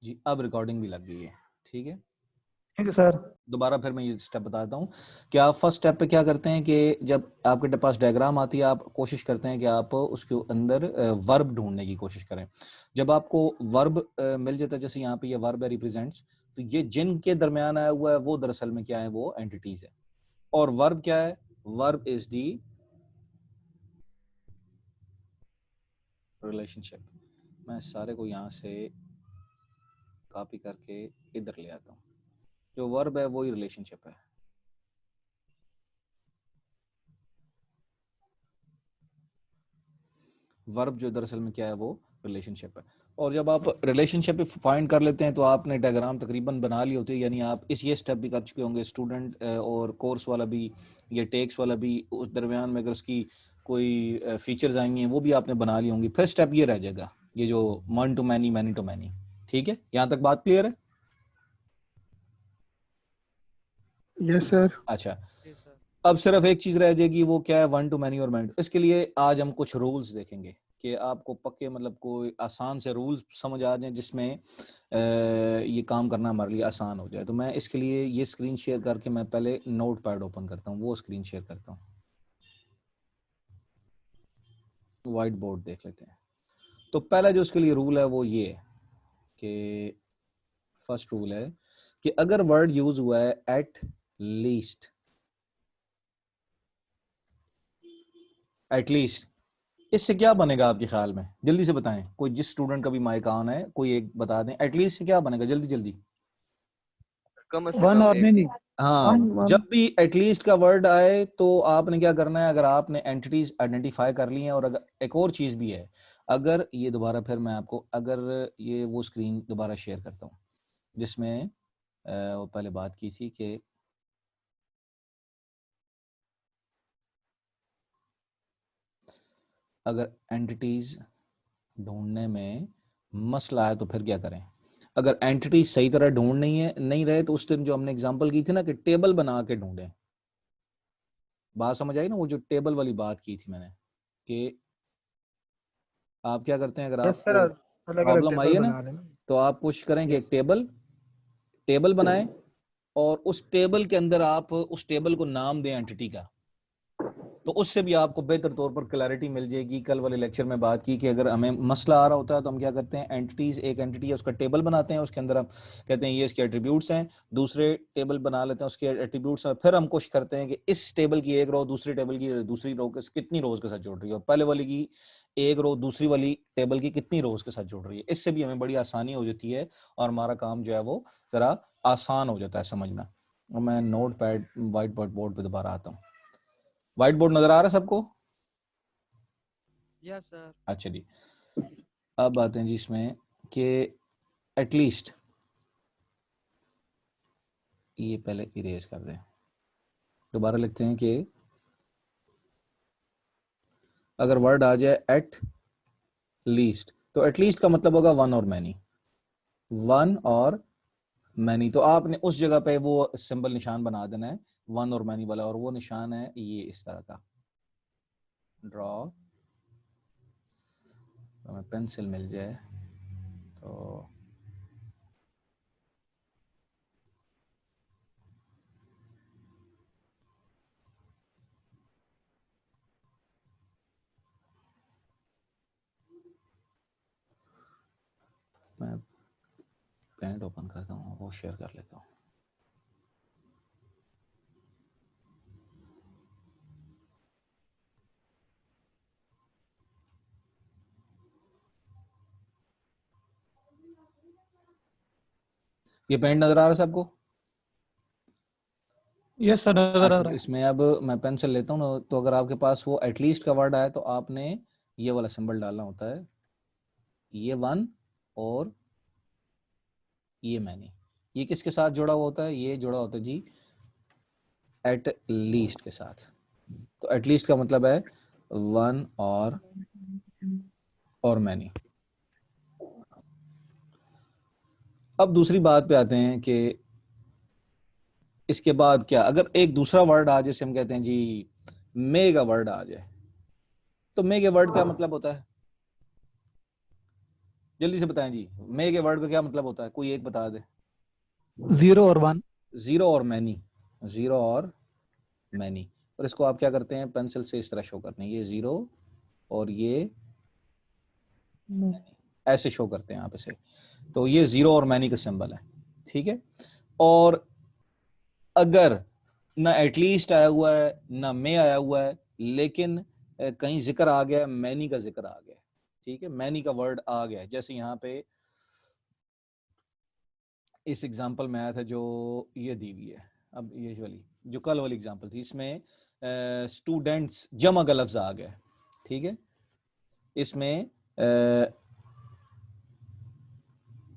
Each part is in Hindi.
जी अब रिकॉर्डिंग भी लग गई है, ठीक है। ठीक है सर। दोबारा फिर मैं ये स्टेप बताता हूँ कि आप फर्स्ट स्टेप पे क्या करते हैं कि जब आपके पास डायग्राम आती है आप कोशिश करते हैं कि आप उसके अंदर वर्ब ढूंढने की कोशिश करें। जब आपको वर्ब मिल जाता है, जैसे यहाँ पे ये वर्ब है रिप्रेजेंट्स, तो ये जिनके दरमियान आया हुआ है वो दरअसल में क्या है, वो एंटिटीज है। और वर्ब क्या है, वर्ब इज दी रिलेशनशिप। मैं सारे को यहाँ से कॉपी करके इधर ले आता हूँ। जो वर्ब है वही रिलेशनशिप है। वर्ब जो दरअसल में क्या है, वो रिलेशनशिप है। और जब आप रिलेशनशिप फाइंड कर लेते हैं तो आपने डायग्राम तकरीबन बना ली होती है, यानी आप ये स्टेप भी कर चुके होंगे स्टूडेंट, और कोर्स वाला भी, ये टेक्स वाला भी, उस दरमियान में अगर उसकी कोई फीचर्स आएंगी हैं वो भी आपने बना ली होंगी। फिर स्टेप ये रह जाएगा, ये जो one to many, many to many. ठीक है, यहाँ तक बात क्लियर है? Yes sir. अच्छा, अब सिर्फ एक चीज रह जाएगी, वो क्या है, वन टू मैनी और मैनी। इसके लिए आज हम कुछ रूल्स देखेंगे कि आपको पक्के मतलब कोई आसान से रूल्स समझ आ जाए जिसमें ये काम करना हमारे लिए आसान हो जाए। तो मैं इसके लिए ये स्क्रीन शेयर करके मैं पहले नोट पैड ओपन करता हूँ, वो स्क्रीन शेयर करता हूँ। व्हाइट बोर्ड देख लेते हैं। तो पहला जो उसके लिए रूल है वो ये है कि फर्स्ट रूल है कि अगर वर्ड यूज हुआ है एट लीस्ट, एटलीस्ट, इससे क्या बनेगा आपके ख्याल में? जल्दी से बताएं, कोई जिस स्टूडेंट का भी माइक ऑन है कोई एक बता दें, एटलीस्ट से क्या बनेगा, जल्दी जल्दी। कम से वन कम और एक। मेनी। हाँ, जब भी एटलीस्ट का वर्ड आए तो आपने क्या करना है, अगर आपने एंटिटीज आइडेंटिफाई कर ली हैं, और अगर एक और चीज भी है, अगर ये दोबारा फिर मैं आपको अगर ये वो स्क्रीन दोबारा शेयर करता हूँ जिसमें वो पहले बात की थी कि अगर एंटिटीज ढूंढने में मसला है तो फिर क्या करें। अगर एंटिटी सही तरह ढूंढ नहीं रहे तो उस दिन जो हमने एग्जांपल की थी ना कि टेबल बना के ढूंढें, बात समझ आई ना? वो जो टेबल वाली बात की थी मैंने कि आप क्या करते हैं, अगर यस सर, आपको अलग अलग प्रॉब्लम आई टेबल है ना, बना लेना। तो आप कोशिश करें कि एक टेबल बनाएं, और उस टेबल के अंदर आप उस टेबल को नाम दें एंटिटी का। तो उससे भी आपको बेहतर तौर पर क्लैरिटी मिल जाएगी। कल वाले लेक्चर में बात की कि अगर हमें मसला आ रहा होता है तो हम क्या करते हैं, एंटिटीज, एक एंटिटी है उसका टेबल बनाते हैं, उसके अंदर हम कहते हैं ये इसके एट्रीब्यूट्स हैं, दूसरे टेबल बना लेते हैं उसके एट्रीब्यूट्स हैं, फिर हम कोशिश करते हैं कि इस टेबल की एक रो दूसरी टेबल की दूसरी रो के कितनी रोज के साथ जुड़ रही है, पहले वाली की एक रो दूसरी वाली टेबल की कितनी रोज के साथ जुड़ रही है। इससे भी हमें बड़ी आसानी हो जाती है और हमारा काम जो है वो जरा आसान हो जाता है समझना। और मैं नोट पैड व्हाइट बोर्ड पे दोबारा आता हूँ। व्हाइट बोर्ड नजर आ रहा है सबको? Yes sir. अच्छा जी, अब आते हैं जी इसमें कि एटलीस्ट, ये पहले इरेज कर दें, दोबारा लिखते हैं कि अगर वर्ड आ जाए एट लीस्ट, तो एटलीस्ट का मतलब होगा वन और मैनी, वन और मैनी। तो आपने उस जगह पे वो सिंबल निशान बना देना है वन और मैनी वाला, और वो निशान है ये इस तरह का, ड्रॉ, हमें पेंसिल मिल जाए तो मैं पेंट ओपन करता हूँ, वो शेयर कर लेता हूँ। ये पेंट नजर आ रहा है सबको? यस सर, नजर आ अच्छा, रहा तो है। इसमें अब मैं पेंसिल लेता हूँ ना, तो अगर आपके पास वो एटलीस्ट का वर्ड आया तो आपने ये वाला सिंबल डालना होता है, ये वन और ये मैनी। ये किसके साथ जुड़ा हुआ होता है? ये जुड़ा होता है जी एट लीस्ट के साथ। तो एटलीस्ट का मतलब है वन और मैनी। अब दूसरी बात पे आते हैं कि इसके बाद क्या, अगर एक दूसरा वर्ड आ, जैसे हम कहते हैं जी मे का वर्ड आ जाए, तो मे के वर्ड क्या मतलब होता है? जल्दी से बताएं जी, मे के वर्ड का क्या मतलब होता है, कोई एक बता दे। 0 और 1। जीरो और मैनी, जीरो और मैनी। और इसको आप क्या करते हैं, पेंसिल से इस तरह शो करते हैं, ये जीरो और ये ऐसे शो करते हैं आप इसे। तो ये जीरो और मैनी का सिंबल है, ठीक है। और अगर ना एटलीस्ट आया हुआ है ना मे आया हुआ है, लेकिन कहीं जिक्र आ गया, मैनी का जिक्र आ गया, ठीक है, मैनी का वर्ड आ गया, जैसे यहाँ पे इस एग्जांपल में आया था जो ये दी हुई है। अब ये वाली जो कल वाली एग्जांपल थी, इसमें स्टूडेंट्स जमा का लफ्ज आ गया, ठीक है। इसमें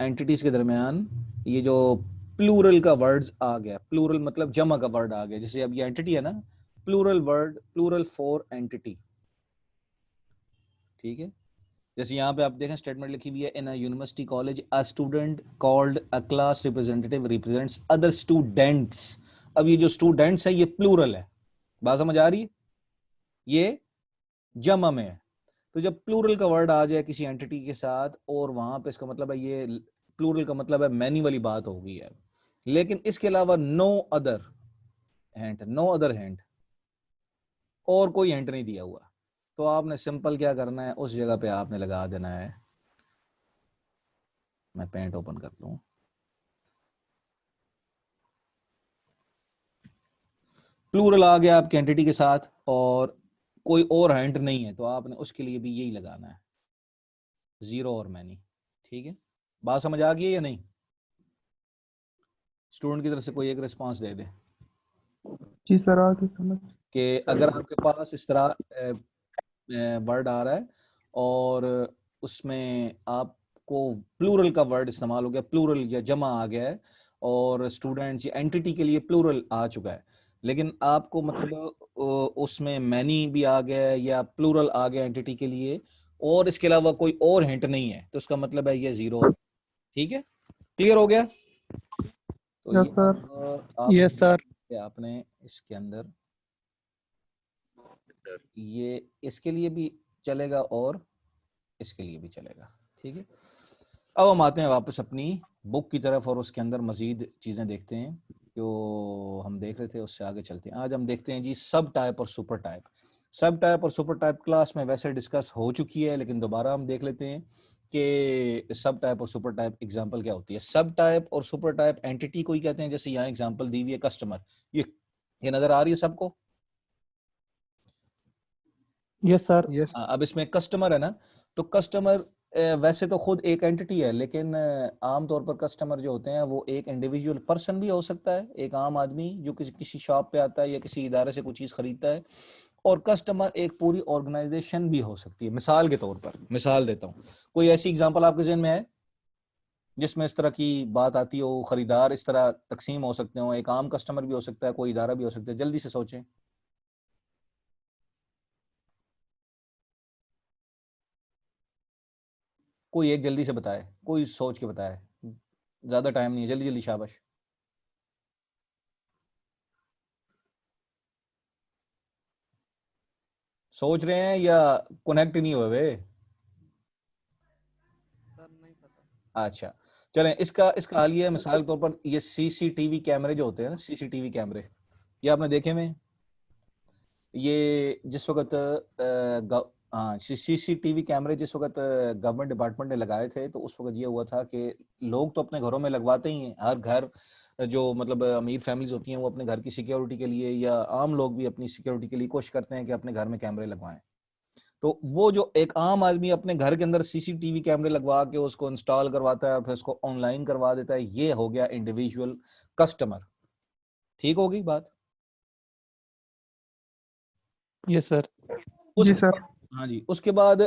एंटिटीज के दरमियान ये जो प्लूरल का वर्ड आ गया, प्लूरल मतलब जमा का वर्ड आ गया। जैसे अब ये एंटिटी है ना, plural word, plural for entity, ठीक है। जैसे यहाँ पे आप देखें स्टेटमेंट लिखी हुई है, in a university college a student called a class representative represents other students. अब ये जो स्टूडेंट्स है ये प्लूरल है, बात समझ आ रही है, ये जमा में है। तो जब प्लूरल का वर्ड आ जाए किसी एंटिटी के साथ, और वहां पे इसका मतलब है, ये प्लूरल का मतलब है मैनी वाली बात हो गई है। लेकिन इसके अलावा no other hint, no other hint, और कोई हिंट नहीं दिया हुआ, तो आपने सिंपल क्या करना है, उस जगह पे आपने लगा देना है, मैं पेंट ओपन कर लूं, प्लूरल आ गया आपके एंटिटी के साथ और कोई और हिंट नहीं है, तो आपने उसके लिए भी यही लगाना है, जीरो और मैनी, ठीक है। बात समझ आ गई या नहीं? स्टूडेंट की तरफ से कोई एक रिस्पांस दे दे जी सर, आगे समझ। कि अगर आपके पास इस तरह वर्ड आ रहा है और उसमें आपको प्लूरल का वर्ड इस्तेमाल हो गया, प्लूरल या जमा आ गया है, और स्टूडेंट्स या एंटिटी के लिए प्लूरल आ चुका है, लेकिन आपको मतलब उसमें मैनी भी आ गया है या प्लूरल आ गया एंटिटी के लिए, और इसके अलावा कोई और हिंट नहीं है, तो उसका मतलब है ये जीरो, ठीक है। क्लियर हो गया? तो यस ये सर। आप यस सर। आपने इसके अंदर ये इसके लिए भी चलेगा और इसके लिए भी चलेगा, ठीक है। अब हम आते हैं वापस अपनी बुक की तरफ और उसके अंदर मजीद चीजें देखते हैं जो हम देख रहे थे, उससे आगे चलते हैं। आज हम देखते हैं जी सब टाइप और सुपर टाइप। सब टाइप और सुपर टाइप क्लास में वैसे डिस्कस हो चुकी है, लेकिन दोबारा हम देख लेते हैं कि सब टाइप और सुपर टाइप एग्जांपल क्या होती है। सब टाइप और सुपर टाइप एंटिटी को ही कहते हैं, जैसे यहाँ एग्जांपल दी हुई है कस्टमर, ये नजर आ रही है सबको? Yes sir. यस अब इसमें कस्टमर है ना, तो कस्टमर वैसे तो खुद एक एंटिटी है, लेकिन आमतौर पर कस्टमर जो होते हैं वो एक इंडिविजुअल पर्सन भी हो सकता है, एक आम आदमी जो किसी शॉप पे आता है या किसी इदारे से कुछ चीज खरीदता है, और कस्टमर एक पूरी ऑर्गेनाइजेशन भी हो सकती है। मिसाल के तौर पर मिसाल देता हूँ, कोई ऐसी एग्जांपल आपके जहन में है जिसमें इस तरह की बात आती हो, खरीदार इस तरह तकसीम हो सकते हो, एक आम कस्टमर भी हो सकता है, कोई इदारा भी हो सकता है, जल्दी से सोचें। कोई एक जल्दी से बताए, कोई सोच के बताए, ज्यादा टाइम नहीं है, जल्दी जल्दी शाबाश। सोच रहे हैं या कनेक्ट नहीं हुए वे? सर नहीं पता। अच्छा, चलें, इसका इसका हाल ये है, मिसाल के तौर पर ये सीसीटीवी कैमरे जो होते हैं ना, सीसीटीवी कैमरे, ये आपने देखे में, ये जिस वक्त हाँ, सीसीटीवी कैमरे जिस वक्त गवर्नमेंट डिपार्टमेंट ने लगाए थे, तो उस वक्त ये हुआ था कि लोग तो अपने घरों में लगवाते ही हैं, हर घर जो मतलब अमीर फैमिलीज होती हैं वो अपने घर की सिक्योरिटी के लिए, या आम लोग भी अपनी सिक्योरिटी के लिए कोशिश करते हैं कि अपने घर में कैमरे लगवाएं। तो वो जो एक आम आदमी अपने घर के अंदर सीसीटीवी कैमरे लगवा के उसको इंस्टॉल करवाता है और फिर उसको ऑनलाइन करवा देता है, ये हो गया इंडिविजुअल कस्टमर। ठीक होगी बात? Yes sir. जी उसके सर। हाँ जी, उसके बाद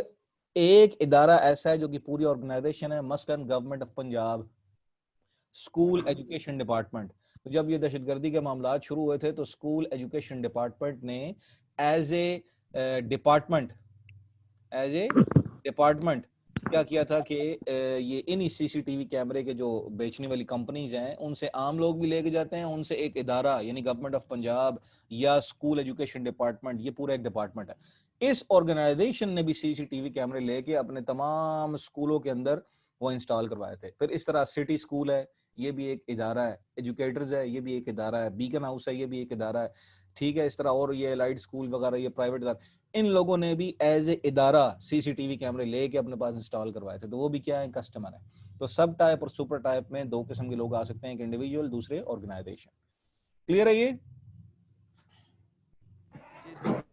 एक इदारा ऐसा है जो कि पूरी ऑर्गेनाइजेशन है, मसलन government of Punjab, school education department. तो जब ये दहशतगर्दी के मामला शुरू हुए थे, तो स्कूल एजुकेशन डिपार्टमेंट ने as a department as a department क्या किया था कि ये इन सीसीटीवी कैमरे के जो बेचने वाली कंपनीज हैं उनसे आम लोग भी लेके जाते हैं, उनसे एक इदारा यानी गवर्नमेंट ऑफ पंजाब या स्कूल एजुकेशन डिपार्टमेंट, ये पूरा एक डिपार्टमेंट है, इस ऑर्गेनाइजेशन ने भी सीसीटीवी कैमरे लेके अपने तमाम स्कूलों के अंदर वो इंस्टॉल करवाए थे। फिर इस तरह सिटी स्कूल है, ये भी एक इदारा है, एजुकेटर्स है, ये भी एक इदारा है, बीकन हाउस है, ये भी एक इदारा है, ठीक है। इस तरह और ये एलाइड स्कूल वगैरह ये प्राइवेट इदारा, इन लोगों ने भी एज ए इदारा सीसीटीवी कैमरे लेके अपने पास इंस्टॉल करवाए थे। तो वो भी क्या है, कस्टमर है। तो सब टाइप और सुपर टाइप में दो किस्म के लोग आ सकते हैं, एक इंडिविजुअल, दूसरे ऑर्गेनाइजेशन। क्लियर है ये? जी सर।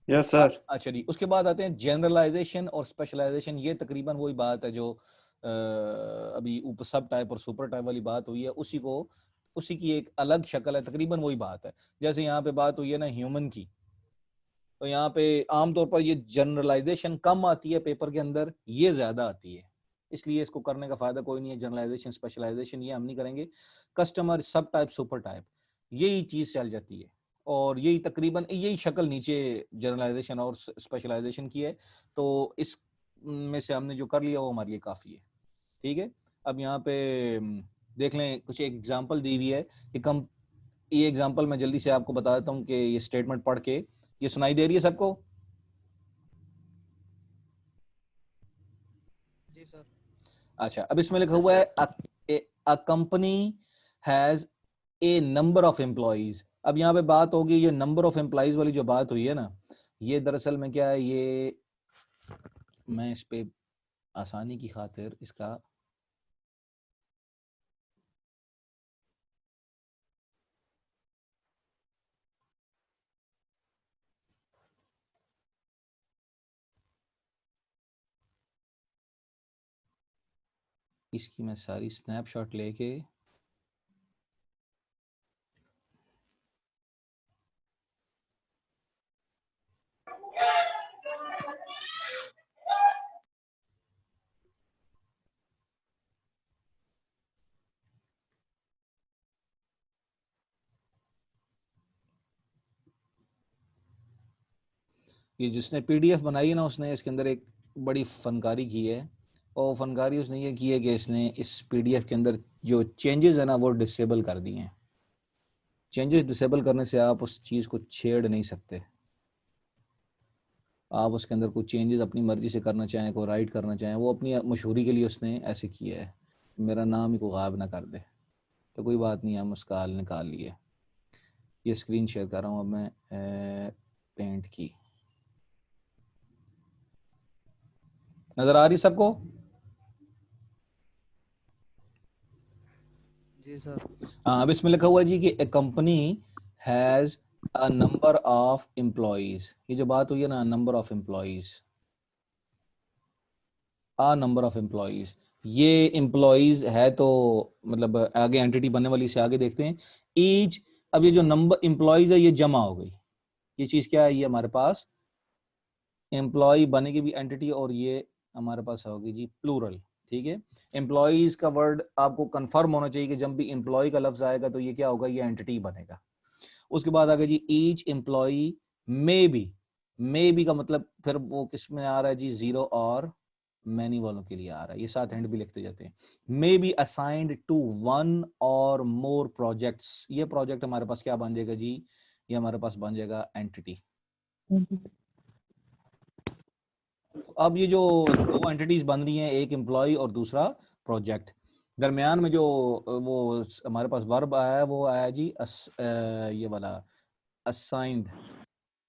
Yes sir. अच्छा जी, उसके बाद आते हैं जनरलाइजेशन और स्पेशलाइजेशन। ये तकरीबन वही बात है जो अभी ऊपर सब टाइप और सुपर टाइप वाली बात हुई है, उसी की एक अलग शक्ल है, तकरीबन वही बात है। जैसे यहाँ पे बात हुई है ना ह्यूमन की, तो यहाँ पे आमतौर पर ये जनरलाइजेशन कम आती है पेपर के अंदर, ये ज्यादा आती है, इसलिए इसको करने का फायदा कोई नहीं है। जनरलाइजेशन स्पेशलाइजेशन ये हम नहीं करेंगे। कस्टमर, सब टाइप, सुपर टाइप, यही चीज चल जाती है, और यही तकरीबन यही शक्ल नीचे जनरलाइजेशन और स्पेशलाइजेशन की है। तो इस में से हमने जो कर लिया वो हमारे लिए काफी है, ठीक है। अब यहाँ पे देख लें, कुछ एग्जांपल दी हुई है कि कम, ये एग्जांपल मैं जल्दी से आपको बता देता हूँ कि ये स्टेटमेंट पढ़ के, ये सुनाई दे रही है सबको? जी सर। अच्छा, अब इसमें लिखा हुआ है a company has a number of employees. अब यहाँ पे बात होगी, ये नंबर ऑफ एम्प्लॉइज वाली जो बात हुई है ना, ये दरअसल में क्या है, ये मैं इस पे आसानी की खातिर इसका इसकी मैं सारी स्नैपशॉट लेके ये जिसने पीडीएफ बनाई है ना, उसने इसके अंदर एक बड़ी फनकारी की है, और फनकारी उसने ये की है कि इसने इस पीडीएफ के अंदर जो चेंजेस है ना वो डिसेबल कर दिए हैं। चेंजेस डिसेबल करने से आप उस चीज़ को छेड़ नहीं सकते। आप उसके अंदर कुछ चेंजेस अपनी मर्जी से करना चाहें, कोई राइट करना चाहें, वो अपनी मशहूरी के लिए उसने ऐसे किया है, मेरा नाम ही को गायब ना कर दे। तो कोई बात नहीं, हम उसका हल निकाल लिए। ये स्क्रीन शेयर कर रहा हूँ अब मैं पेंट की, नजर आ रही सबको? जी सर। हाँ, अब इसमें लिखा हुआ है जी कि a company has a number of employees. ये जो बात हुई है ना, number of employees, a number of employees, ये एम्प्लॉइज है तो मतलब आगे एंटिटी बनने वाली से आगे देखते हैं। ईच, अब ये जो नंबर एम्प्लॉइज है ये जमा हो गई, ये चीज क्या है, ये हमारे पास एम्प्लॉय बनेगी भी एंटिटी, और ये हमारे पास होगी जी प्लूरल, ठीक है। एम्प्लॉइज का वर्ड आपको कंफर्म होना चाहिए कि जब भी एम्प्लॉय का लफ्ज आएगा तो ये क्या होगा, ये एंटिटी बनेगा। उसके बाद आगे जी ईच एम्प्लॉय मे बी का मतलब फिर वो किस में आ रहा है जी, जीरो और मैनी वालों के लिए आ रहा है, ये साथ एंड भी लिखते जाते हैं। May be assigned to one और मोर प्रोजेक्ट्स, ये प्रोजेक्ट हमारे पास क्या बन जाएगा जी, ये हमारे पास बन जाएगा एंटिटी। तो अब ये जो दो एंटिटीज बन रही हैं, एक एम्प्लॉय और दूसरा प्रोजेक्ट, दरमियान में जो वो हमारे पास वर्ब आया है वो आया जी ये वाला असाइंड।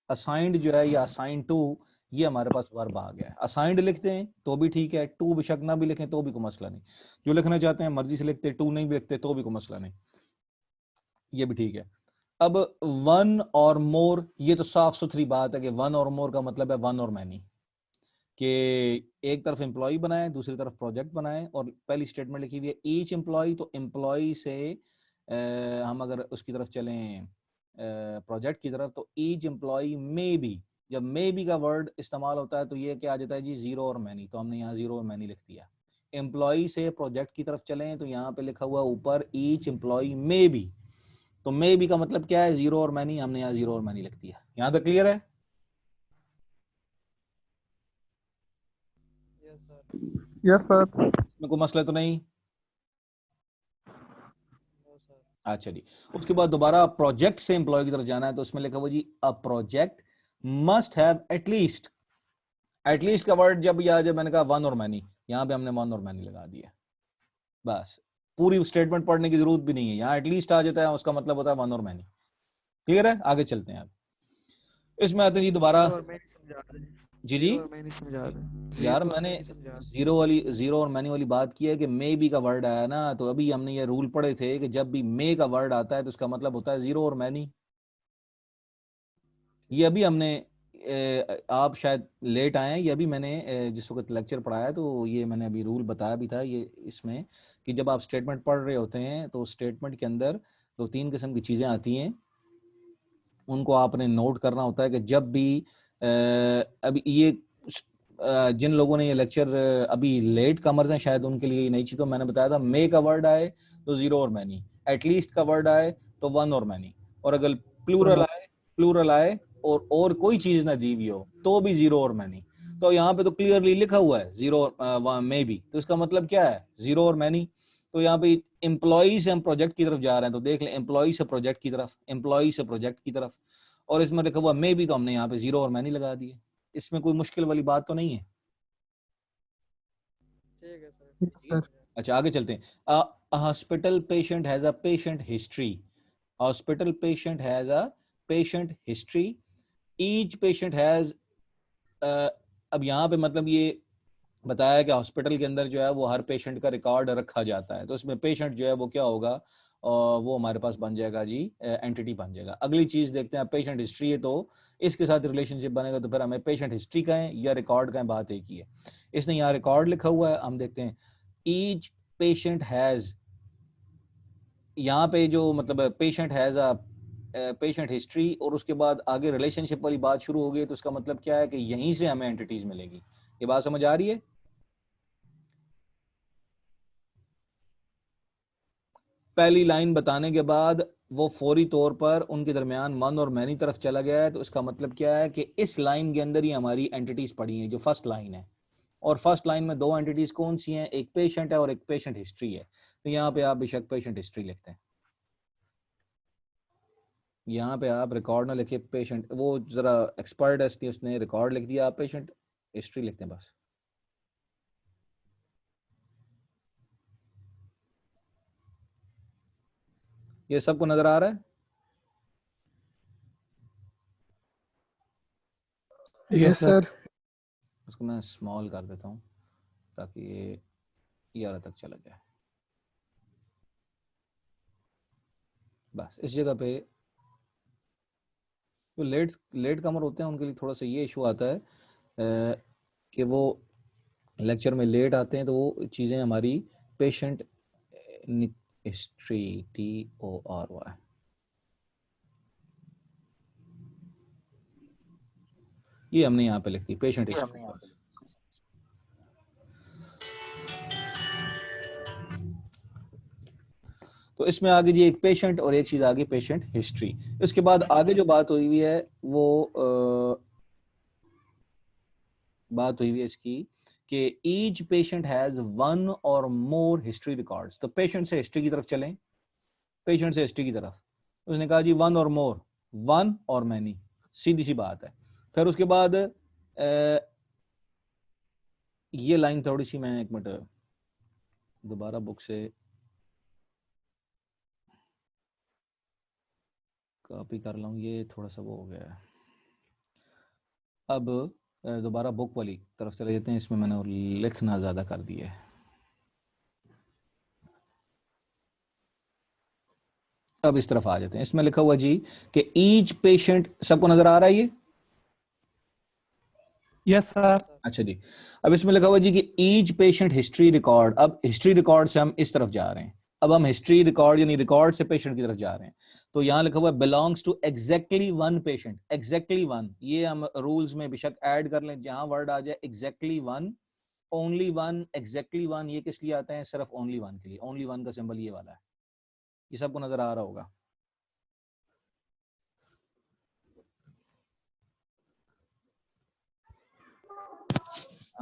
असाइंड जो है या असाइन टू, ये हमारे पास वर्ब आ गया है। असाइंड लिखते हैं तो भी ठीक है, टू बेशक ना भी लिखें तो भी कोई मसला नहीं, जो लिखना चाहते हैं मर्जी से लिखते, टू नहीं भी लिखते तो भी कोई मसला नहीं, ये भी ठीक है। अब वन और मोर, ये तो साफ सुथरी बात है कि वन और मोर का मतलब है वन और मैनी, कि एक तरफ एम्प्लॉय बनाए, दूसरी तरफ प्रोजेक्ट बनाए, और पहली स्टेटमेंट लिखी हुई है ईच एम्प्लॉय, तो एम्प्लॉय से हम अगर उसकी तरफ चलें प्रोजेक्ट की तरफ, तो ईच एम्प्लॉय मे बी, जब मे बी का वर्ड इस्तेमाल होता है तो ये क्या आ जाता है जी, जीरो और मैनी, तो हमने यहाँ जीरो और मैनी लिख दिया। एम्प्लॉय से प्रोजेक्ट की तरफ चलें तो यहाँ पे लिखा हुआ ऊपर ईच एम्प्लॉय मे बी, तो मे बी का मतलब क्या है, जीरो और मैनी, हमने यहाँ जीरो और मैनी लिख दिया। यहाँ तक क्लियर है? Yes sir. Yes sir. इसमें कोई मसला तो नहीं? No sir. अच्छा जी, उसके बाद दोबारा प्रोजेक्ट से एम्प्लॉय की तरफ जाना है, तो उसमें लिखा हुआ जी a project must have at least, at least का वर्ड जब या जब मैंने कहा वन और मैनी, यहाँ पे हमने वन और मैनी लगा दिया, बस पूरी स्टेटमेंट पढ़ने की जरूरत भी नहीं है, यहाँ एटलीस्ट आ जाता है, उसका मतलब होता है वन और मैनी। क्लियर है? आगे चलते हैं। अब इसमें आते हैं जी दोबारा। जीरो और मैनी समझा दे। जी जी जीरो और मैनी समझा दे। यार, जीरो और मैंने मैनी समझा दे। जीरो और मैनी वाली बात की है कि मे बी का वर्ड आया ना, तो अभी हमने ये रूल पढ़े थे कि जब भी मे का वर्ड आता है तो उसका मतलब होता है जीरो और मैनी। ये अभी हमने आप शायद लेट आए हैं, ये अभी मैंने जिस वक्त लेक्चर पढ़ाया तो ये मैंने अभी रूल बताया भी था ये इसमें, कि जब आप स्टेटमेंट पढ़ रहे होते हैं तो स्टेटमेंट के अंदर 2-3 किस्म की चीज़ें आती हैं, उनको आपने नोट करना होता है कि जब भी अभी ये जिन लोगों ने ये लेक्चर अभी लेट कमर्स हैं शायद उनके लिए नई चीज़, तो मैंने बताया था मे का वर्ड आए तो जीरो और मैनी, एटलीस्ट का वर्ड आए तो वन और मैनी, और अगर प्लूरल आए और कोई चीज ना दी हुई हो तो भी जीरो और मैनी। तो यहाँ पे तो क्लियरली लिखा हुआ है जीरो में भी, तो इसका मतलब क्या है? जीरो और मैनी। तो यहाँ पे एम्प्लॉई से हम प्रोजेक्ट की तरफ जा रहे हैं, तो देख लें एम्प्लॉई से प्रोजेक्ट की तरफ, एम्प्लॉई से प्रोजेक्ट की तरफ, और इसमें लिखा हुआ मे भी, तो हमने यहाँ पे जीरो और मैनी लगा दिए। इसमें कोई मुश्किल वाली बात तो नहीं है। ठीक है सर। Yes, sir. अच्छा, आगे चलते हैं। Hospital patient has a patient history. Hospital patient has a patient history. Each patient has, अब यहाँ पे मतलब ये बताया कि हॉस्पिटल के अंदर जो है वो हर पेशेंट का रिकॉर्ड रखा जाता है, तो इसमें पेशेंट जो है वो क्या होगा, वो हमारे पास बन जाएगा जी एंटिटी बन जाएगा। अगली चीज देखते हैं, पेशेंट हिस्ट्री है तो इसके साथ रिलेशनशिप बनेगा, तो फिर हमें पेशेंट हिस्ट्री का है या रिकॉर्ड का है, बात एक ही है। इसने यहाँ रिकॉर्ड लिखा हुआ है, हम देखते हैं ईच पेशेंट हैज, यहाँ पे जो मतलब patient has a patient history और उसके बाद आगे रिलेशनशिप वाली बात शुरू हो गई, तो उसका मतलब क्या है कि यहीं से हमें एंटिटीज मिलेगी। ये बात समझ आ रही है? पहली लाइन बताने के बाद वो फौरी तौर पर उनके दरमियान वन और मैनी तरफ चला गया है, तो इसका मतलब क्या है कि इस लाइन के अंदर ही हमारी एंटिटीज पड़ी हैं, जो फर्स्ट लाइन है। और फर्स्ट लाइन में दो एंटिटीज कौन सी हैं? एक पेशेंट है और एक पेशेंट हिस्ट्री है। तो यहाँ पे आप बेशक पेशेंट हिस्ट्री लिखते हैं, यहाँ पे आप रिकॉर्ड ना लिखे पेशेंट, वो जरा एक्सपर्ट है उसने रिकॉर्ड लिख दिया, आप पेशेंट हिस्ट्री लिखते हैं बस। ये सबको नजर आ रहा है? Yes, sir. इसको मैं स्मॉल कर देता हूँ ताकि ये 11 तक चला जाए। बस इस जगह पे जो लेट कमर होते हैं उनके लिए थोड़ा सा ये इशू आता है कि वो लेक्चर में लेट आते हैं, तो वो चीज़ें हमारी पेशेंट हिस्ट्री TORY, ये हमने यहाँ पे लिख दी पेशेंट हिस्ट्री। तो इसमें आगे जी एक पेशेंट और एक चीज आगे पेशेंट हिस्ट्री। इसके बाद आगे जो बात हुई है वो बात हुई है इसकी कि ईच पेशेंट हैज वन और मोर हिस्ट्री रिकॉर्ड्स। तो पेशेंट से हिस्ट्री की तरफ चलें, पेशेंट से हिस्ट्री की तरफ। उसने कहा जी वन और मोर, वन और मैनी, सीधी सी बात है। फिर उसके बाद ये लाइन थोड़ी सी, मैं एक मिनट दोबारा बुक से कॉपी कर लूँ, ये थोड़ा सा वो हो गया है। अब दोबारा बुक वाली तरफ चले जाते हैं, इसमें मैंने लिखना ज़्यादा कर दिया है। अब इस तरफ आ जाते हैं, इसमें लिखा हुआ जी कि ईच पेशेंट, सबको नजर आ रहा है ये? Yes, sir. अच्छा जी, अब इसमें लिखा हुआ जी कि ईच पेशेंट हिस्ट्री रिकॉर्ड। अब हिस्ट्री रिकॉर्ड से हम इस तरफ जा रहे हैं, अब हम हिस्ट्री रिकॉर्ड यानी रिकॉर्ड से पेशेंट की तरफ जा रहे हैं। तो यहाँ लिखा हुआ है belongs to exactly one patient, exactly one, ये हम रूल्स में बेशक ऐड कर लें, जहां वर्ड आ जाए exactly one, only one, exactly one, ये किस लिए आता है? सिर्फ ओनली वन के लिए। ओनली वन का सिंबल ये वाला है, ये सबको नजर आ रहा होगा।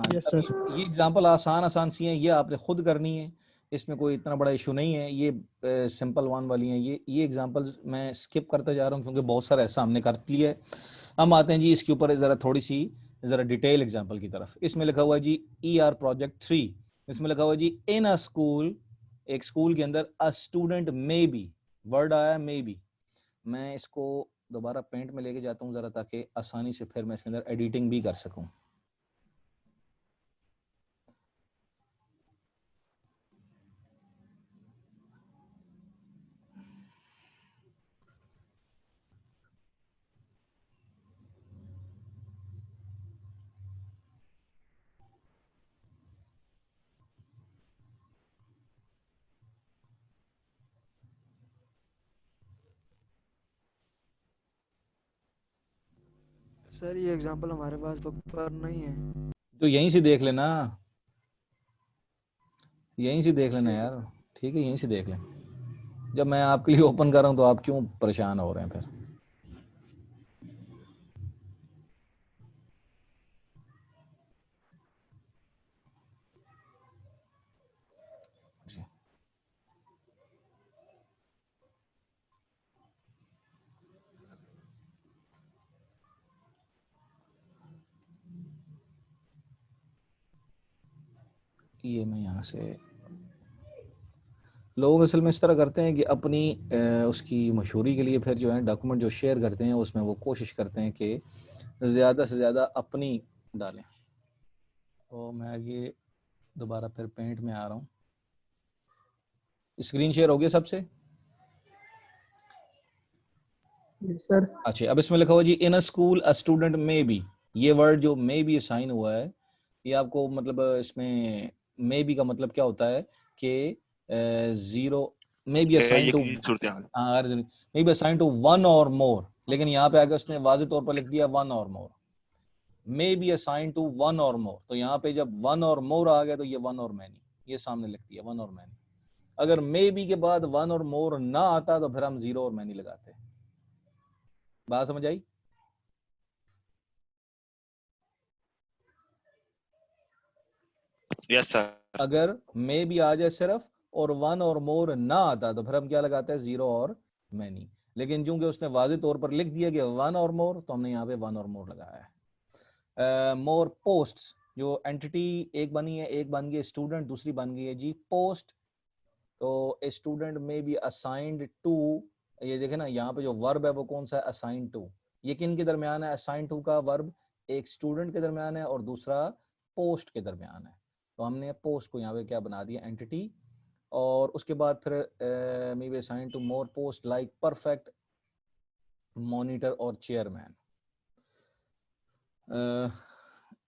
Yes, sir. ये एग्जांपल आसान सी हैं, ये आपने खुद करनी है, इसमें कोई इतना बड़ा इशू नहीं है। ये सिंपल वन वाली हैं, ये एग्जांपल्स मैं स्किप करते जा रहा हूँ क्योंकि बहुत सारा ऐसा हमने कर लिया है। हम आते हैं जी इसके ऊपर ज़रा थोड़ी सी ज़रा डिटेल एग्जांपल की तरफ। इसमें लिखा हुआ है जी ER प्रोजेक्ट 3 इसमें लिखा हुआ जी इन अ स्कूल, एक स्कूल के अंदर अ स्टूडेंट मे बी, वर्ड आया मे बी। मैं इसको दोबारा पेंट में लेके जाता हूँ जरा, ताकि आसानी से फिर मैं इसके अंदर एडिटिंग भी कर सकूं। सर ये एग्जांपल हमारे पास बुक पर नहीं है। तो यहीं से देख लेना, यहीं से देख लेना ठीक है यार। सर। ठीक है, यहीं से देख लें। जब मैं आपके लिए ओपन कर रहा हूँ तो आप क्यों परेशान हो रहे हैं फिर? ये मैं यहाँ से, लोग असल में इस तरह करते हैं कि अपनी उसकी मशहूरी के लिए फिर जो है डॉक्यूमेंट जो शेयर करते हैं उसमें वो कोशिश करते हैं कि ज़्यादा से ज़्यादा अपनी डालें। तो मैं ये दोबारा फिर पेंट में आ रहा हूँ। स्क्रीन शेयर हो गया सबसे? Yes sir. अच्छा, अब इसमें लिखा हुआ जी in a school a student may be. ये वर्ड जो मे बी साइन हुआ है, ये आपको मतलब इसमें मे बी का मतलब क्या होता है कि zero may be assign to, सूरत हाल। May be assign to one और मोर, लेकिन यहाँ पे आगे उसने वाज़ेह तौर पर लिख दिया वन और more. May be assign to one और मोर, तो यहाँ पे जब वन और मोर आ गया तो ये वन और मैनी, ये सामने लिख दिया वन और मैनी। अगर मे बी के बाद वन और मोर ना आता तो फिर हम जीरो और मैनी लगाते। बात समझ आई? Yes sir. अगर मे भी आ जाए सिर्फ और वन और मोर ना आता तो फिर हम क्या लगाते हैं? जीरो और मैनी। लेकिन चूंकि उसने वाज़ेह तौर पर लिख दिया कि वन और मोर, तो हमने यहाँ पे वन और मोर लगाया है। मोर पोस्ट, जो एंटिटी एक बनी है, एक बन गई स्टूडेंट, दूसरी बन गई है जी पोस्ट। तो ए स्टूडेंट में बी असाइंड टू, ये देखे ना यहाँ पे जो वर्ब है वो कौन सा है? Assigned to. ये किन के दरमियान है? असाइंड टू का वर्ब एक स्टूडेंट के दरमियान है और दूसरा पोस्ट के दरमियान है। तो हमने पोस्ट को यहाँ पे क्या बना दिया? एंटिटी। और उसके बाद फिर may be assigned to more post like perfect, monitor और चेयरमैन।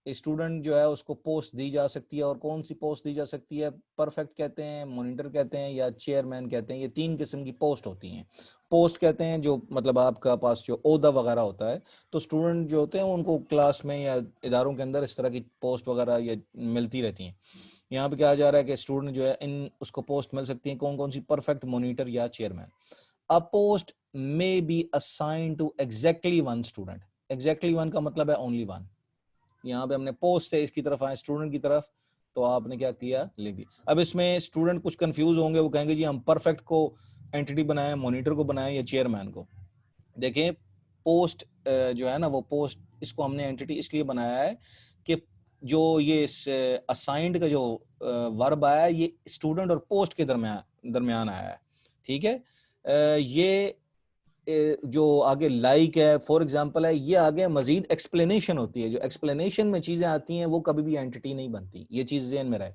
स्टूडेंट जो है उसको पोस्ट दी जा सकती है, और कौन सी पोस्ट दी जा सकती है? परफेक्ट कहते हैं, मॉनिटर कहते हैं, या चेयरमैन कहते हैं। ये तीन किस्म की पोस्ट होती हैं। पोस्ट कहते हैं जो मतलब आपका पास जो ओहदा वगैरह होता है, तो स्टूडेंट जो होते हैं उनको क्लास में या इदारों के अंदर इस तरह की पोस्ट वगैरह ये मिलती रहती हैं। यहाँ पे क्या जा रहा है कि स्टूडेंट जो है इन उसको पोस्ट मिल सकती है, कौन कौन सी? परफेक्ट, मॉनिटर या chairman. A post may be assign to exactly one student. Exactly one का मतलब है ओनली वन। यहाँ पे हमने पोस्ट से इसकी तरफ आए स्टूडेंट की तरफ, तो आपने क्या किया? लिख दिया। अब इसमें स्टूडेंट कुछ कंफ्यूज होंगे, वो कहेंगे जी हम परफेक्ट को एंटिटी बनाए, मॉनिटर को बनाए या चेयरमैन को? देखें, पोस्ट जो है ना वो पोस्ट, इसको हमने एंटिटी इसलिए बनाया है कि जो ये असाइंड का जो वर्ब आया है ये स्टूडेंट और पोस्ट के दरमियान दरमियान आया है। ठीक है, ये जो आगे लाइक है, फॉर एग्जांपल है, ये आगे मजीद एक्सप्लेनेशन होती है। जो एक्सप्लेनेशन में चीजें आती हैं वो कभी भी एंटिटी नहीं बनती। ये चीज ज़हन में रहे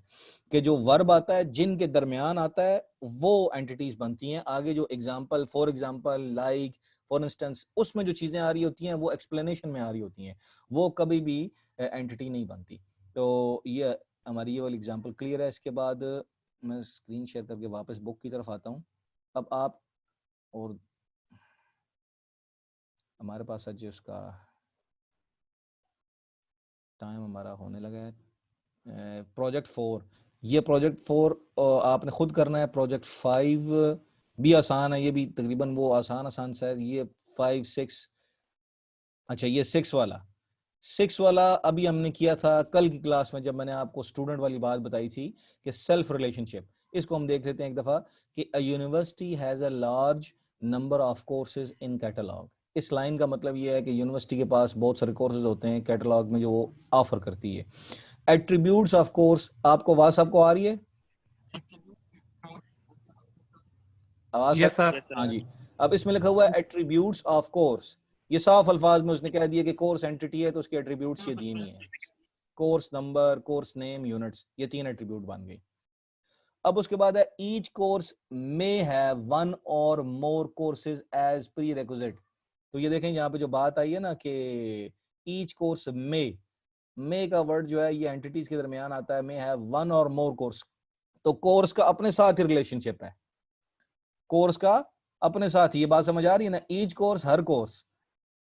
कि जो वर्ब आता है जिनके दरमियान आता है वो एंटिटीज बनती हैं। आगे जो example, for example, like, for instance, उसमें जो चीजें आ रही होती हैं वो एक्सप्लेनेशन में आ रही होती हैं, वो कभी भी एंटिटी नहीं बनती। तो ये हमारी ये वाली एग्जांपल क्लियर है। इसके बाद मैं स्क्रीन शेयर करके वापस बुक की तरफ आता हूँ। अब आप, और हमारे पास आज उसका टाइम हमारा होने लगा है। प्रोजेक्ट 4, ये प्रोजेक्ट 4 आपने खुद करना है। प्रोजेक्ट 5 भी आसान है, ये भी तकरीबन वो आसान आसान सा है। ये 5, 6, अच्छा ये 6 वाला, 6 वाला अभी हमने किया था कल की क्लास में, जब मैंने आपको स्टूडेंट वाली बात बताई थी कि सेल्फ रिलेशनशिप। इसको हम देख लेते हैं एक दफा कि a university has a large number of courses in catalogue. इस लाइन का मतलब ये है कि यूनिवर्सिटी के पास बहुत सारे कोर्सेज होते हैं कैटलॉग में जो वो ऑफर करती है। एट्रीब्यूट्स ऑफ कोर्स, आपको आवाज आपको आ रही है? आवाज यस सर। हाँ जी। अब इसमें लिखा हुआ है एट्रीब्यूट्स ऑफ कोर्स, ये साफ अल्फाज में उसने कह दिया कि कोर्स एंटिटी है तो उसके एट्रीब्यूट्स ये दिए नहीं है, course number, course name, units, ये 3 एट्रीब्यूट बन गए। अब उसके बाद है each course may have one और more courses as prerequisite. तो ये देखें यहाँ पे जो बात आई है ना कि ईच कोर्स मे का वर्ड जो है ये एंटिटीज के दरमियान आता है, मे हैव वन और मोर कोर्स। तो कोर्स का अपने साथ ही रिलेशनशिप है, कोर्स का अपने साथ, ये बात समझ आ रही है ना, ईच कोर्स, हर कोर्स।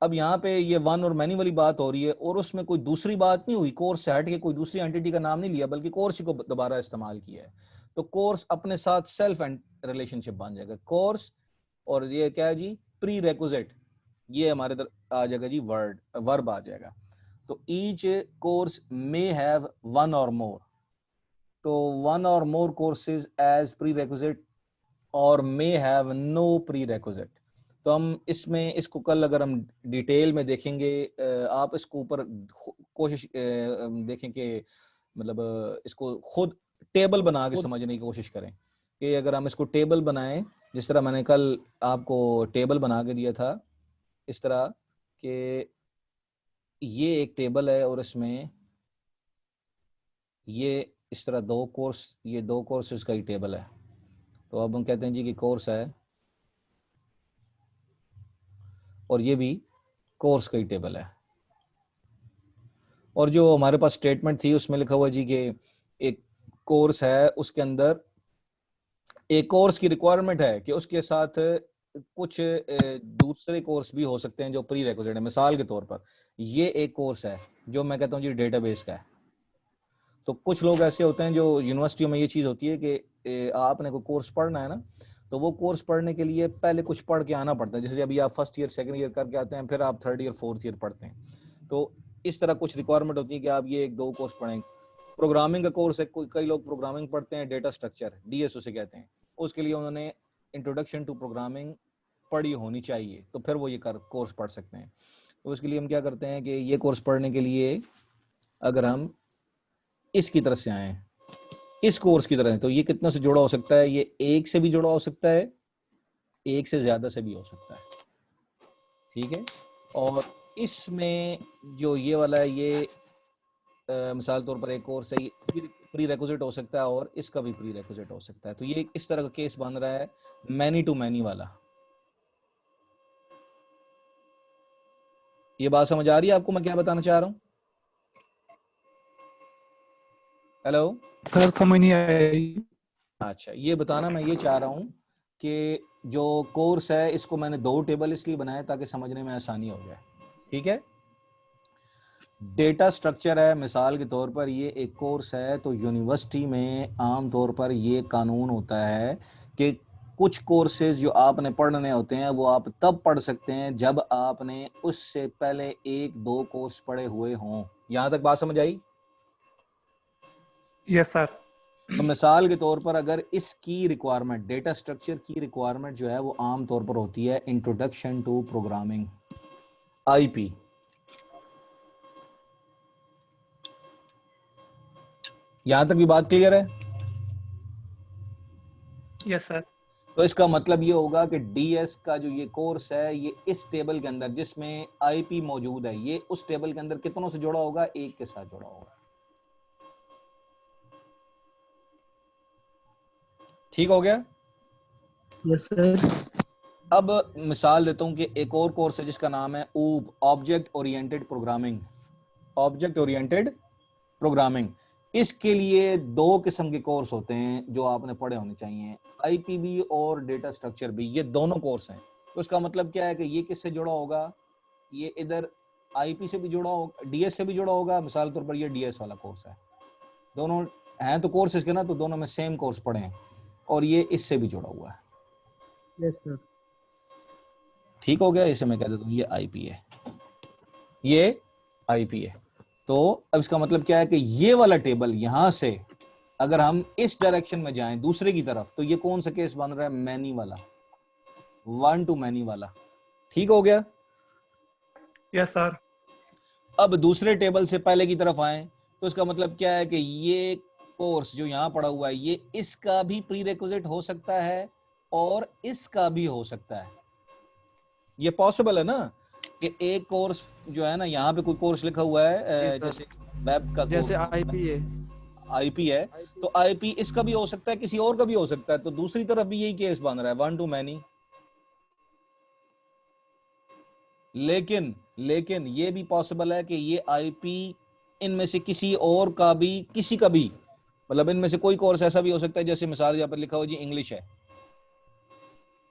अब यहाँ पे ये वन और मैनी वाली बात हो रही है और उसमें कोई दूसरी बात नहीं हुई, कोर्स से हट के कोई दूसरी एंटिटी का नाम नहीं लिया बल्कि कोर्स ही को दोबारा इस्तेमाल किया है। तो कोर्स अपने साथ सेल्फ रिलेशनशिप बन जाएगा कोर्स, और ये क्या है जी, प्री रेक्विजिट, ये हमारे इधर आ जाएगा जी वर्ब आ जाएगा। तो each course may have one और मोर, तो वन और more courses as prerequisite or may have no prerequisite. तो हम इसमें इसको कल अगर हम डिटेल में देखेंगे, आप इसको ऊपर कोशिश देखें कि मतलब इसको खुद टेबल बना के समझने की कोशिश करें कि अगर हम इसको टेबल बनाएं, जिस तरह मैंने कल आपको टेबल बना के दिया था, इस तरह कि ये एक टेबल है और इसमें ये इस तरह दो कोर्स, ये दो कोर्सेज का ही टेबल है। तो अब हम कहते हैं जी कि कोर्स है और ये भी कोर्स का ही टेबल है। और जो हमारे पास स्टेटमेंट थी उसमें लिखा हुआ जी कि एक कोर्स है, उसके अंदर एक कोर्स की रिक्वायरमेंट है कि उसके साथ कुछ दूसरे कोर्स भी हो सकते हैं जो प्री रिक्विजिट है। मिसाल के तौर पर ये एक कोर्स है जो मैं कहता हूँ जी डेटाबेस का है। तो कुछ लोग ऐसे होते हैं जो यूनिवर्सिटियों में ये चीज़ होती है कि आपने कोई कोर्स पढ़ना है ना, तो वो कोर्स पढ़ने के लिए पहले कुछ पढ़ के आना पड़ता है। जैसे अभी आप फर्स्ट ईयर सेकंड ईयर करके आते हैं, फिर आप थर्ड ईयर फोर्थ ईयर पढ़ते हैं। तो इस तरह कुछ रिक्वायरमेंट होती है कि आप ये एक दो कोर्स पढ़ें। प्रोग्रामिंग का कोर्स है, कई लोग प्रोग्रामिंग पढ़ते हैं, डेटा स्ट्रक्चर डीएस उसे कहते हैं, उसके लिए उन्होंने इंट्रोडक्शन टू प्रोग्रामिंग पढ़ी होनी चाहिए, तो फिर वो ये कोर्स पढ़ सकते हैं। तो उसके लिए हम क्या करते हैं कि ये कोर्स पढ़ने के लिए अगर हम इसकी तरफ से आए, इस कोर्स की तरह, तो ये कितना से जुड़ा हो सकता है? ये एक से भी जुड़ा हो सकता है, एक से ज्यादा से भी हो सकता है, ठीक है। और इसमें जो ये वाला है, ये मिसाल तौर पर एक कोर्स है, ये प्री रिक्विजिट हो सकता है और इसका भी प्री रिक्विजिट हो सकता है। तो ये इस तरह का केस बन रहा है मैनी टू मैनी वाला। ये बात समझ आ रही है आपको मैं क्या बताना चाह रहा हूँ? हेलो सर समझ नहीं आई। अच्छा, ये बताना मैं ये चाह रहा हूँ कि जो कोर्स है इसको मैंने दो टेबल इसलिए बनाया ताकि समझने में आसानी हो जाए, ठीक है। डेटा स्ट्रक्चर है, मिसाल के तौर पर ये एक कोर्स है, तो यूनिवर्सिटी में आम तौर पर ये कानून होता है कि कुछ कोर्सेज जो आपने पढ़ने होते हैं वो आप तब पढ़ सकते हैं जब आपने उससे पहले एक दो कोर्स पढ़े हुए हों। यहां तक बात समझ आई? Yes sir. तो मिसाल के तौर पर अगर इसकी रिक्वायरमेंट, डेटा स्ट्रक्चर की रिक्वायरमेंट जो है वो आम तौर पर होती है इंट्रोडक्शन टू प्रोग्रामिंग, आईपी। यहां तक भी बात क्लियर है? Yes sir. तो इसका मतलब ये होगा कि डीएस का जो ये कोर्स है, ये इस टेबल के अंदर जिसमें आईपी मौजूद है, ये उस टेबल के अंदर कितनों से जुड़ा होगा? एक के साथ जुड़ा होगा। ठीक हो गया? Yes sir. अब मिसाल देता हूं कि एक और कोर्स है जिसका नाम है ऊप, object oriented programming. Object oriented programming, इसके लिए दो किस्म के कोर्स होते हैं जो आपने पढ़े होने चाहिए, आईपीबी और डेटा स्ट्रक्चर भी, ये दोनों कोर्स हैं। तो इसका मतलब क्या है कि ये किससे जुड़ा होगा? ये इधर आईपी से भी जुड़ा होगा, डीएस से भी जुड़ा होगा। मिसाल तौर पर ये डीएस वाला कोर्स है, दोनों हैं तो कोर्स इसके ना, तो दोनों में सेम कोर्स पढ़े हैं, और ये इससे भी जुड़ा हुआ है। Yes sir. ठीक हो गया? इसे मैं कह देता हूँ ये आईपी है, ये आईपी है। तो अब इसका मतलब क्या है कि ये वाला टेबल यहां से अगर हम इस डायरेक्शन में जाएं दूसरे की तरफ, तो ये कौन सा केस बन रहा है? मैनी वाला, वन टू मैनी वाला। ठीक हो गया? Yes sir. अब दूसरे टेबल से पहले की तरफ आए तो इसका मतलब क्या है कि ये कोर्स जो यहाँ पड़ा हुआ है ये इसका भी प्री रिक्विजिट हो सकता है और इसका भी हो सकता है। ये पॉसिबल है ना कि एक कोर्स जो है ना, यहाँ पे कोई कोर्स लिखा हुआ है जी सर। जैसे वेब का जैसे कोर्स आईपी है। है, तो आईपी इसका भी हो सकता है, किसी और का भी हो सकता है। तो दूसरी तरफ भी यही केस बन रहा है, वन टू मैनी। लेकिन ये भी पॉसिबल है कि ये आईपी इनमें से किसी और का भी, किसी का भी, मतलब इनमें से कोई कोर्स ऐसा भी हो सकता है, जैसे मिसाल यहाँ पर लिखा हो जी इंग्लिश है,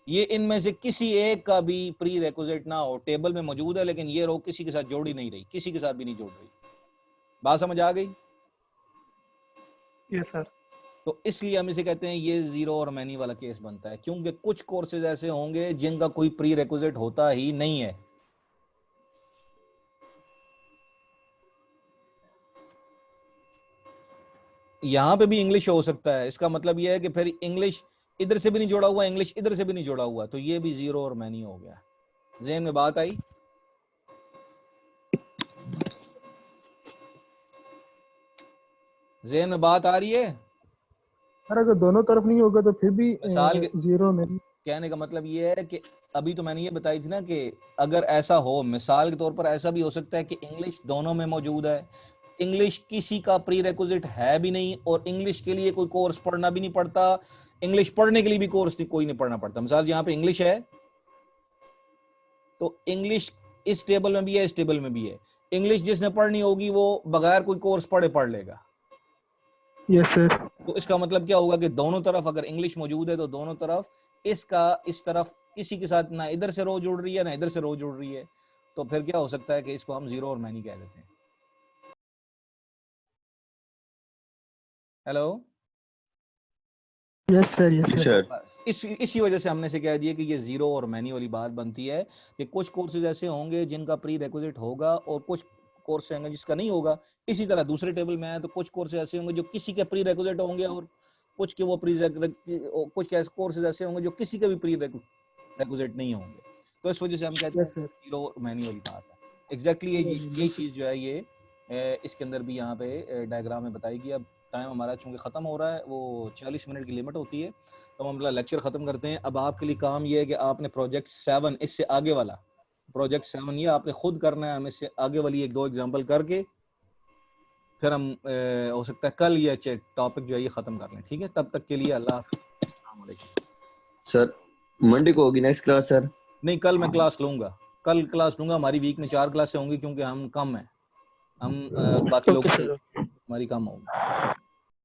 ये इनमें से किसी एक का भी प्री रिक्विजिट ना हो, टेबल में मौजूद है लेकिन ये रो किसी के साथ जोड़ी नहीं रही, किसी के साथ भी नहीं जोड़ रही। बात समझ आ गई? Yes sir. तो इसलिए हम इसे कहते हैं ये जीरो और मैनी वाला केस बनता है, क्योंकि कुछ कोर्सेज ऐसे होंगे जिनका कोई प्री रिक्विजिट होता ही नहीं है। यहां पे भी इंग्लिश हो सकता है, इसका मतलब यह है कि फिर इंग्लिश इधर से भी नहीं जोड़ा हुआ, इंग्लिश इधर से भी नहीं जोड़ा हुआ, तो ये भी जीरो और मैनी हो गया। ज़हन में बात आई? ज़हन में बात आ रही है? सर अगर दोनों तरफ नहीं होगा तो फिर भी मिसाल के जीरो में। कहने का मतलब ये है कि अभी तो मैंने ये बताई थी ना कि अगर ऐसा हो, मिसाल के तौर पर ऐसा भी हो सकता है कि इंग्लिश दोनों में मौजूद है, इंग्लिश किसी का प्री रिक्विजिट है भी नहीं और इंग्लिश के लिए कोई कोर्स पढ़ना भी नहीं पड़ता, इंग्लिश पढ़ने के लिए भी कोर्स कोई नहीं पढ़ना पड़ता। मिसाल यहाँ पे इंग्लिश है, तो इंग्लिश इस टेबल में भी है, इस टेबल में भी है। इंग्लिश जिसने पढ़नी होगी वो बगैर कोई कोर्स पढ़े पढ़ लेगा। Yes sir. तो इसका मतलब क्या होगा कि दोनों तरफ अगर इंग्लिश मौजूद है तो दोनों तरफ इसका इस तरफ किसी के साथ ना इधर से रो जुड़ रही है ना इधर से रो जुड़ रही है, तो फिर क्या हो सकता है कि इसको हम जीरो और मैनी कह देते हैं। Hello? Yes sir. Yes sir. Sir इसी वजह से हमने से कह दिया कि ये जीरो और मैनी वाली बात बनती है कि कुछ कोर्सेज ऐसे होंगे जिनका प्री रिक्विजिट होगा और कुछ कोर्स होंगे जिसका नहीं होगा। इसी तरह दूसरे टेबल में है तो कुछ कोर्सेज ऐसे होंगे जो किसी के प्री रिक्विजिट होंगे और कुछ के वो कुछ कोर्सेज ऐसे होंगे जो किसी के भी प्री रिक्विजिट नहीं होंगे। तो इस वजह से हम कहते हैं यस सर। जीरो और मैनी वाली बात है। एग्जैक्टली ये चीज जो है ये इसके अंदर भी यहाँ पे डायग्राम में बताई गई। अब टाइम हमारा चूंकि ख़त्म हो रहा है, वो 40 मिनट की लिमिट होती है, तो हम अपना लेक्चर ख़त्म करते हैं। अब आपके लिए काम ये है कि आपने प्रोजेक्ट 7 इससे आगे वाला प्रोजेक्ट 7 ये आपने खुद करना है। हम इससे आगे वाली एक दो एग्जांपल करके फिर हम हो सकता है कल ये टॉपिक जो है ये ख़त्म कर लें। ठीक है, तब तक के लिए अल्लाह हाफ़िज़। अस्सलाम वालेकुम। सर मंडे को होगी नेक्स्ट क्लास सर? नहीं, कल मैं क्लास लूँगा, कल क्लास लूँगा। हमारी वीक में 4 क्लासें होंगी क्योंकि हम कम हैं, हम बाकी लोग हमारी कम होगी।